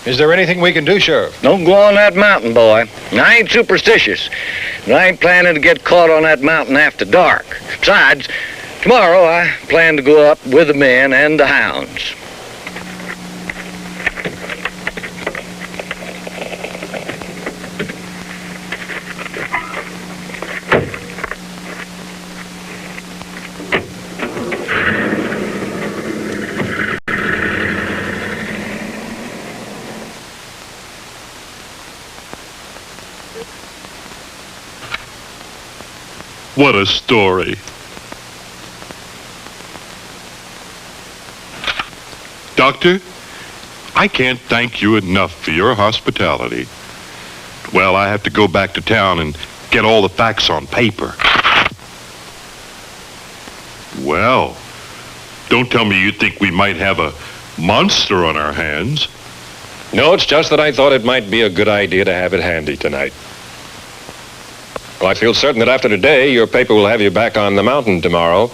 Is there anything we can do, Sheriff? Don't go on that mountain, boy. I ain't superstitious, and I ain't planning to get caught on that mountain after dark. Besides, tomorrow I plan to go up with the men and the hounds. What a story. Doctor, I can't thank you enough for your hospitality. Well, I have to go back to town and get all the facts on paper. Well, don't tell me you think we might have a monster on our hands. No, it's just that I thought it might be a good idea to have it handy tonight. Well, I feel certain that after today, your paper will have you back on the mountain tomorrow.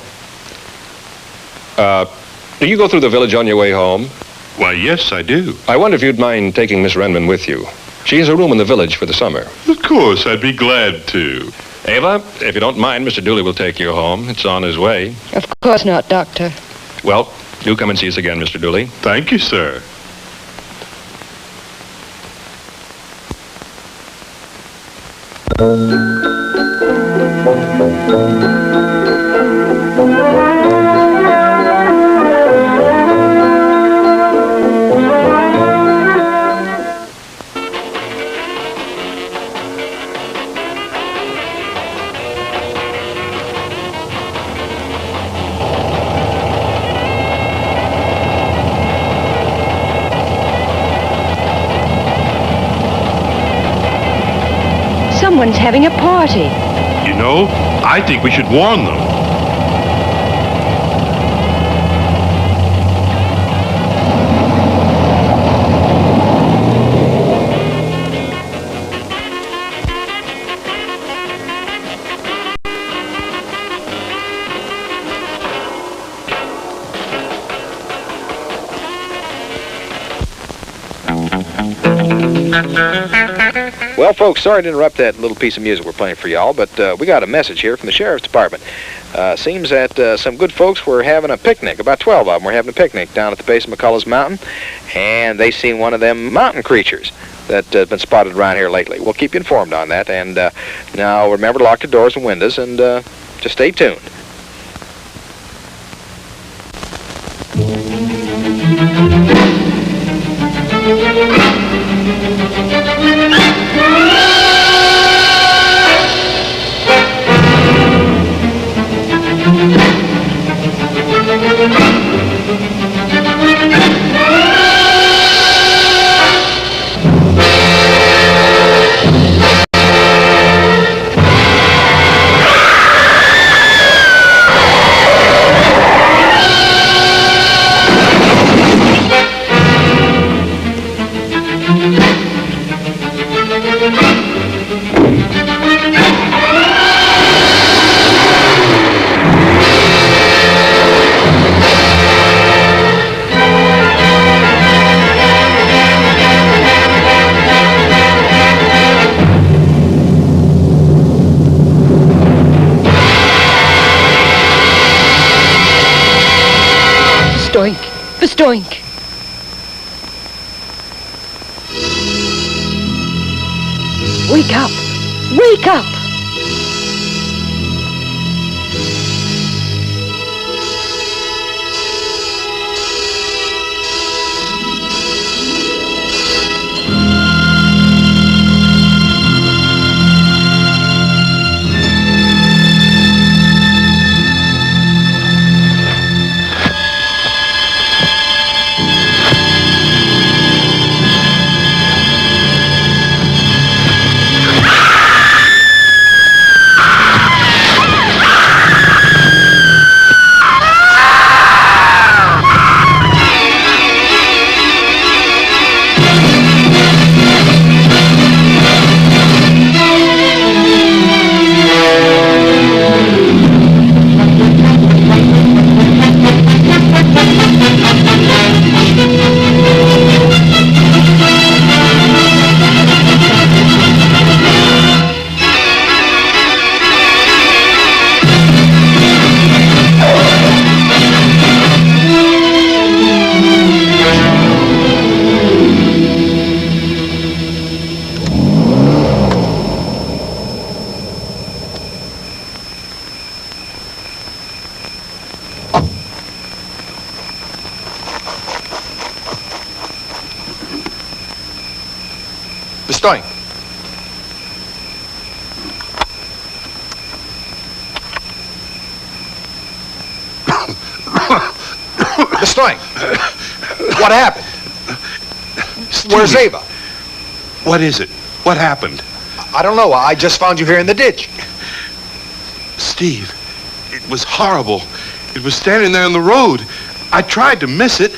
Do you go through the village on your way home? Why, yes, I do. I wonder if you'd mind taking Miss Renman with you. She has a room in the village for the summer. Of course, I'd be glad to. Ava, if you don't mind, Mr. Dooley will take you home. It's on his way. Of course not, Doctor. Well, do come and see us again, Mr. Dooley. Thank you, sir. Someone's having a party. You know, I think we should warn them. Well, folks, sorry to interrupt that little piece of music we're playing for y'all, but we got a message here from the Sheriff's Department. Seems that some good folks were having a picnic. About 12 of them were having a picnic down at the base of McCullough's Mountain, and they seen one of them mountain creatures that has been spotted around here lately. We'll keep you informed on that, and now remember to lock the doors and windows, and just stay tuned. Bestoink. Wake up! Wake up! Bestoink. Bestoink. What happened? Where's Ava? What is it? What happened? I don't know. I just found you here in the ditch. Steve, it was horrible. It was standing there on the road. I tried to miss it.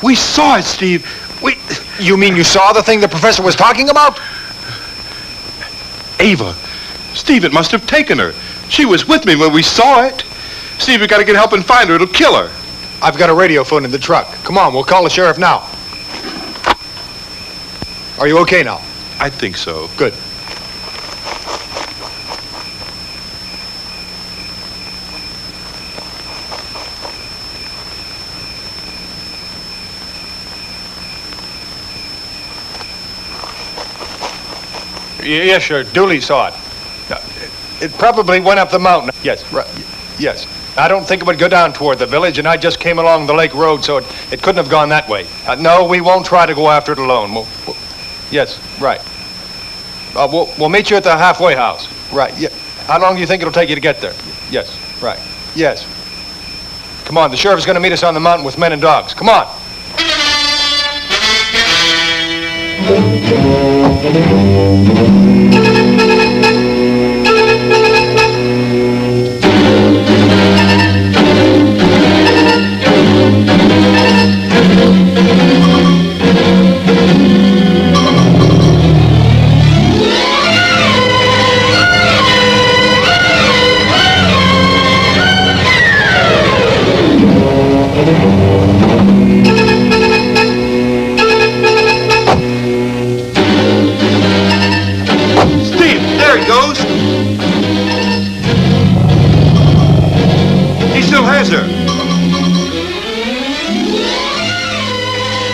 We saw it, Steve. You mean you saw the thing the professor was talking about? Ava. Steve, it must have taken her. She was with me when we saw it. Steve, we gotta get help and find her. It'll kill her. I've got a radio phone in the truck. Come on, we'll call the sheriff now. Are you okay now? I think so. Good. Yes, sure. Dooley saw it. It probably went up the mountain. Yes, right. Yes. I don't think it would go down toward the village, and I just came along the lake road, so it couldn't have gone that way. No, we won't try to go after it alone. Yes, right. We'll meet you at the halfway house. Right. Yeah. How long do you think it'll take you to get there? Yes, right. Yes. Come on, the sheriff's going to meet us on the mountain with men and dogs. Come on.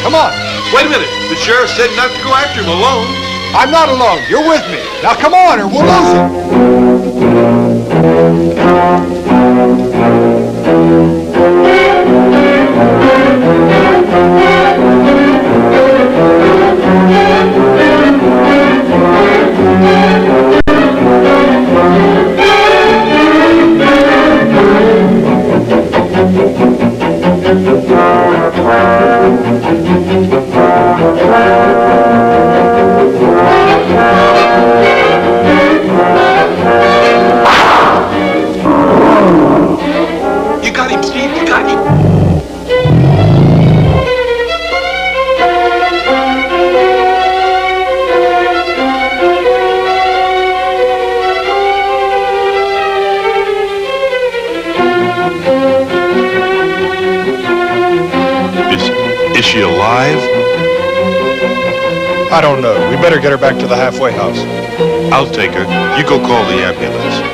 Come on. Wait a minute. The sheriff said not to go after him alone. I'm not alone. You're with me. Now come on or we'll lose You got him, Steve. You got him. Is she alive? I don't know. We better get her back to the halfway house. I'll take her. You go call the ambulance.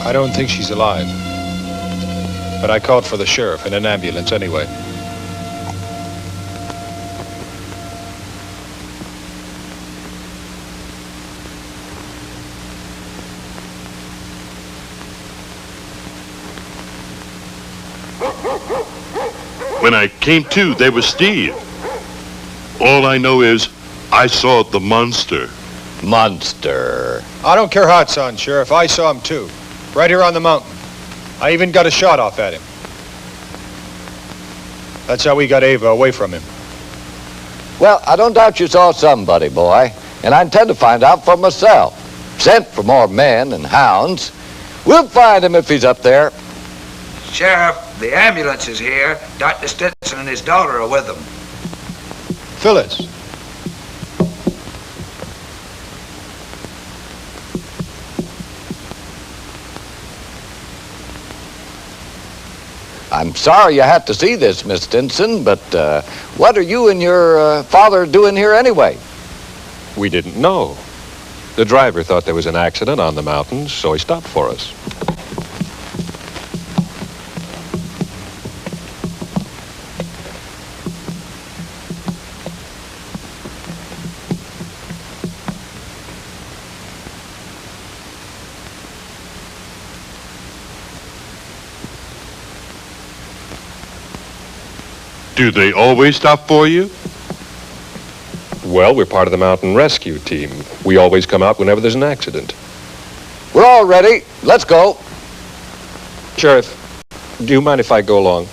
I don't think she's alive. But I called for the sheriff in an ambulance anyway. When I came to, there was Steve. All I know is I saw the monster. Monster. I don't care how it sounds, Sheriff. I saw him too. Right here on the mountain. I even got a shot off at him. That's how we got Ava away from him. Well, I don't doubt you saw somebody, boy. And I intend to find out for myself. Sent for more men and hounds. We'll find him if he's up there. Sheriff, the ambulance is here. Dr. Stinson and his daughter are with them. Phyllis. I'm sorry you have to see this, Miss Stinson, but what are you and your father doing here anyway? We didn't know. The driver thought there was an accident on the mountains, so he stopped for us. Do they always stop for you? Well, we're part of the mountain rescue team. We always come out whenever there's an accident. We're all ready. Let's go. Sheriff, do you mind if I go along?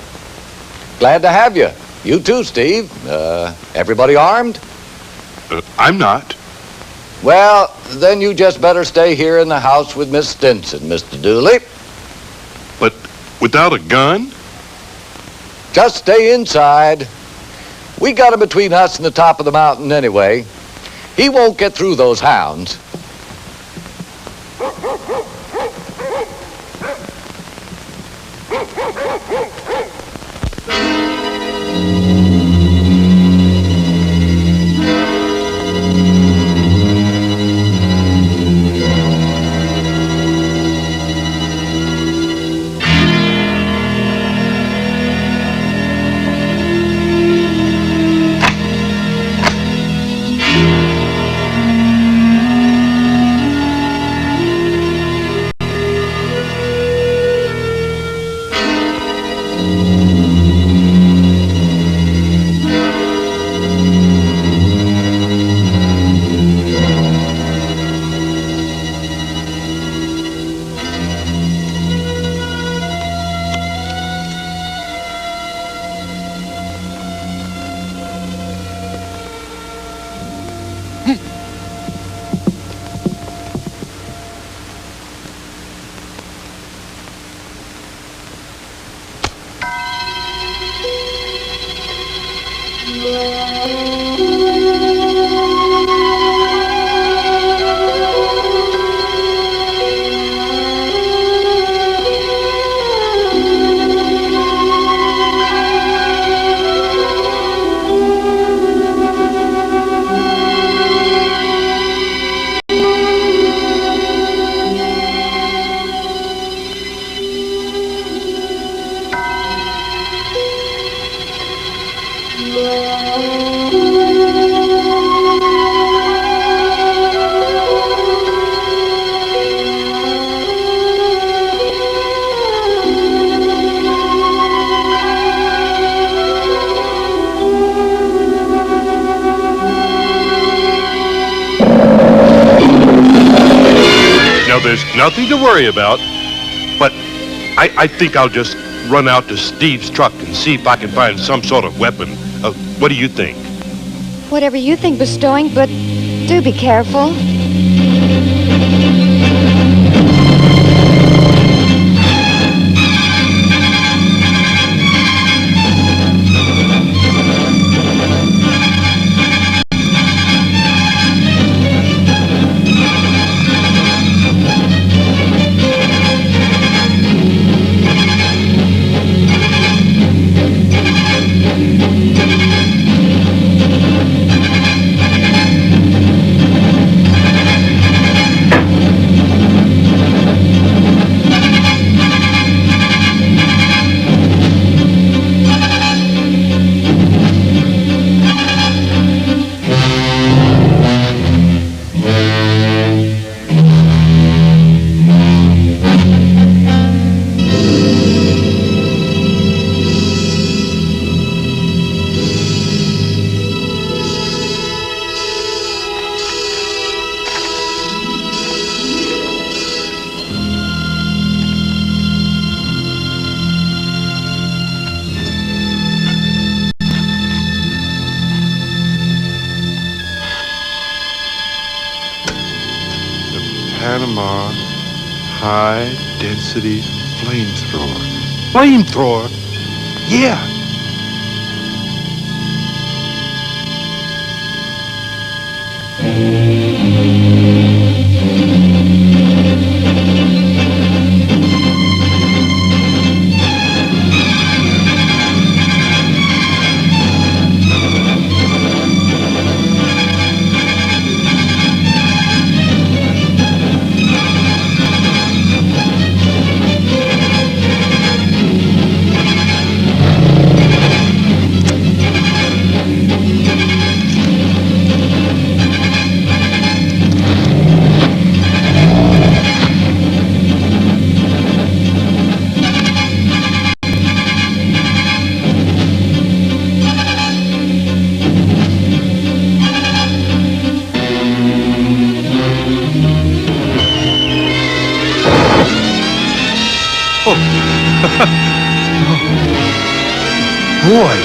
Glad to have you. You too, Steve. Everybody armed? I'm not. Well, then you just better stay here in the house with Miss Stinson, Mr. Dooley. But without a gun? Just stay inside. We got him between us and the top of the mountain anyway. He won't get through those hounds. there's nothing to worry about. But I think I'll just run out to Steve's truck and see if I can find some sort of weapon. What do you think? Whatever you think, Bestoink, but do be careful. Panama high-density flamethrower. Flamethrower? Yeah. Boy.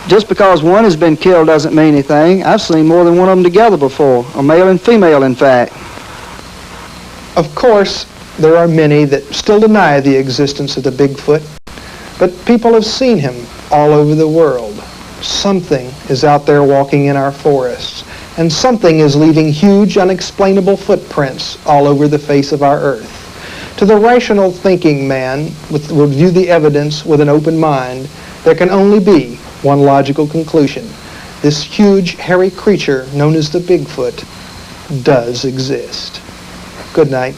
just because one has been killed doesn't mean anything. I've seen more than one of them together before, a male and female, in fact. Of course, there are many that still deny the existence of the Bigfoot, but people have seen him all over the world. Something is out there walking in our forests, and something is leaving huge, unexplainable footprints all over the face of our earth. To the rational thinking man, will view the evidence with an open mind, there can only be one logical conclusion. This huge, hairy creature known as the Bigfoot does exist. Good night.